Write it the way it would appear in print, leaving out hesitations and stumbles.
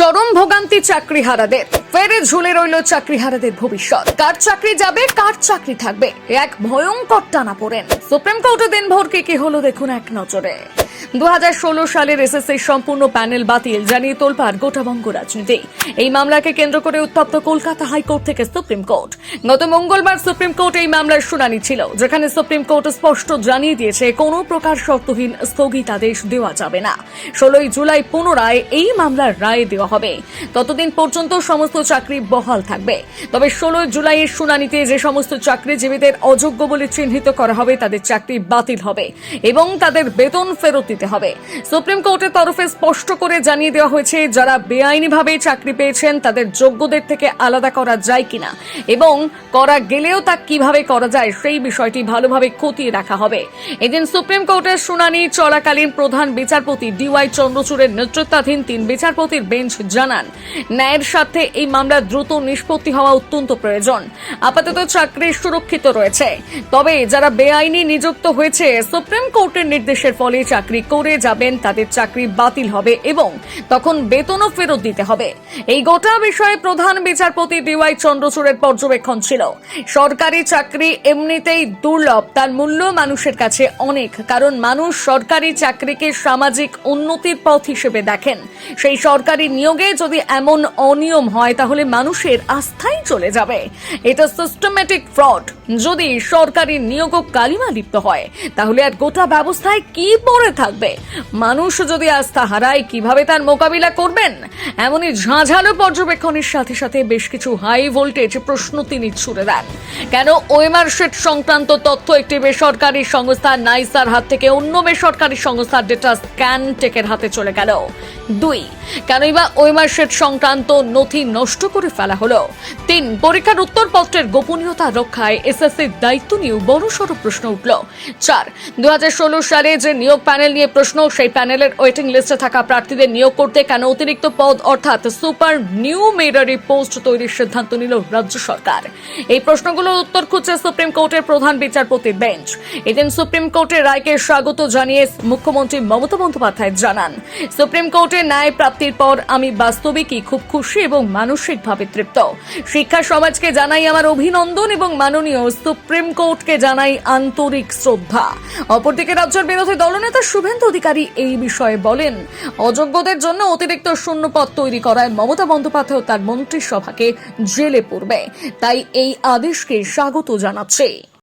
চরম ভোগান্তি চাকরিহারাদের, ফেরে ঝুলে রইল চাকরিহারাদের ভবিষ্যৎ। কার চাকরি যাবে, কার চাকরি থাকবে, এক ভয়ঙ্কর টানাপোড়েন। সুপ্রিম কোর্টে দিনভর কি হলো দেখুন এক নজরে। 2016 সালের এসএসসি সম্পূর্ণ প্যানেল বাতিল জানিয়ে তোলপাড় গোটাবঙ্গ রাজনীতি। এই মামলাকে কেন্দ্র করে উত্তপ্ত কলকাতা হাইকোর্ট থেকে সুপ্রিম কোর্ট। গত মঙ্গলবার সুপ্রিম কোর্ট এই মামলার শুনানি ছিল, যেখানে সুপ্রিম কোর্ট স্পষ্ট জানিয়ে দিয়েছে কোনো প্রকার শর্তহীন স্থগিতাদেশ দেওয়া যাবে না। 16 জুলাই পুনরায় এই মামলার রায় দেওয়া হবে। ততদিন পর্যন্ত সমস্ত চাকরি বহাল থাকবে। তবে 16 জুলাইয়ের শুনানিতে যে সমস্ত চাকরিজীবীদের অযোগ্য বলে চিহ্নিত করা হবে তাদের চাকরি বাতিল হবে এবং তাদের বেতন ফেরত দিতে হবে। সুপ্রিম কোর্টের তরফে স্পষ্ট করে জানিয়ে দেওয়া হয়েছে, যারা বেআইনিভাবে চাকরি পেয়েছেন তাদের যোগ্যদের থেকে আলাদা করা যায় কিনা এবং করা গেলেও তা কিভাবে করা যায় সেই বিষয়টি ভালোভাবে খতিয়ে রাখা হবে। এদিন সুপ্রিম কোর্টের শুনানি চলাকালীন প্রধান বিচারপতি ডিওয়াই চন্দ্রচূড়ের নেতৃত্বাধীন 3 বিচারপতির বেঞ্চ জানান, ন্যায়ের স্বার্থে এই মামলা দ্রুত নিষ্পত্তি হওয়া অত্যন্ত প্রয়োজন। আপাতত চাকরি সুরক্ষিত রয়েছে, তবে যারা বেআইনি নিযুক্ত হয়েছে সুপ্রিম কোর্টের নির্দেশের ফলে চাকরি করে যাবেন তাদের চাকরি বাতিল হবে এবং তখন বেতনও ফেরত দিতে হবে। এই গোটা বিষয়ে প্রধান বিচারপতি ডিওয়াই চন্দ্রচূড়ের পর্যবেক্ষণ ছিল, সরকারি চাকরি এমনিতেই দুর্লভ, তার মূল্য মানুষের কাছে অনেক, কারণ মানুষ সরকারি চাকরিকে সামাজিক উন্নতির পথ হিসেবে দেখেন। সেই সরকারি নিয়োগে যদি এমন অনিয়ম হয় তাহলে মানুষের আস্থাই চলে যাবে। এটা সিস্টেমেটিক ফ্রড। যদি সরকারি নিয়োগও কালিমা লিপ্ত হয় তাহলে আর গোটা ব্যবস্থায় কি পড়ে থাকবে? মানুষ যদি আস্থা হারায় কিভাবে তার মোকাবিলা করবেন? এমনই ঝাঁঝালো পর্যবেক্ষণের সাথে সাথে বেশ কিছু হাই ভোল্টেজ প্রশ্ন তিনি ছুড়ে দেন। কেন ওএমআর শিট সংক্রান্ত তথ্য একটি বেসরকারি সংস্থা নাইসার হাত থেকে অন্য বেসরকারি সংস্থার ডেটা স্ক্যান টেকের হাতে চলে গেল? 2, কেনই বা ওএমআর শিট সংক্রান্ত নথি নষ্ট করে ফেলা হলো? 3, পরীক্ষার উত্তরপত্রের গোপনীয়তা রক্ষায় এসএসসির দায়িত্ব নিয়েও বড়সড় প্রশ্ন উঠল। 4, 2016 সালে যে নিয়োগ প্যানেল নিয়ে প্রশ্ন, সেই প্যানেলের ওয়েটিং লিস্টে থাকা প্রার্থীদের নিয়োগ করতে কেন অতিরিক্ত পদ অর্থাৎ সুপার নিউমেরারি পোস্ট তৈরির সিদ্ধান্ত নিল রাজ্য সরকার? এই প্রশ্নগুলোর উত্তর খুঁজছে সুপ্রিম কোর্টের প্রধান বিচারপতির বেঞ্চ। এদিন সুপ্রিম কোর্টের রায়কে স্বাগত জানিয়ে মুখ্যমন্ত্রী মমতা বন্দ্যোপাধ্যায় জানান, সুপ্রিম কোর্টের ন্যায় প্রাপ্তির পর আমি বাস্তবিকই খুব খুশি এবং মানসিকভাবে তৃপ্ত। শিক্ষা সমাজকে জানাই আমার অভিনন্দন এবং মাননীয় সুপ্রিম কোর্টকে জানাই আন্তরিক শ্রদ্ধা। অপরদিকে রাজ্যের বিরোধী দলনেতা শুভেন্দু অধিকারী এই বিষয়ে বলেন, অযোগ্যদের জন্য অতিরিক্ত শূন্যপদ তৈরি করায় মমতা বন্দ্যোপাধ্যায় তার মন্ত্রিসভাকে জেলে পড়বে, তাই এই আদেশকে স্বাগত জানাচ্ছে।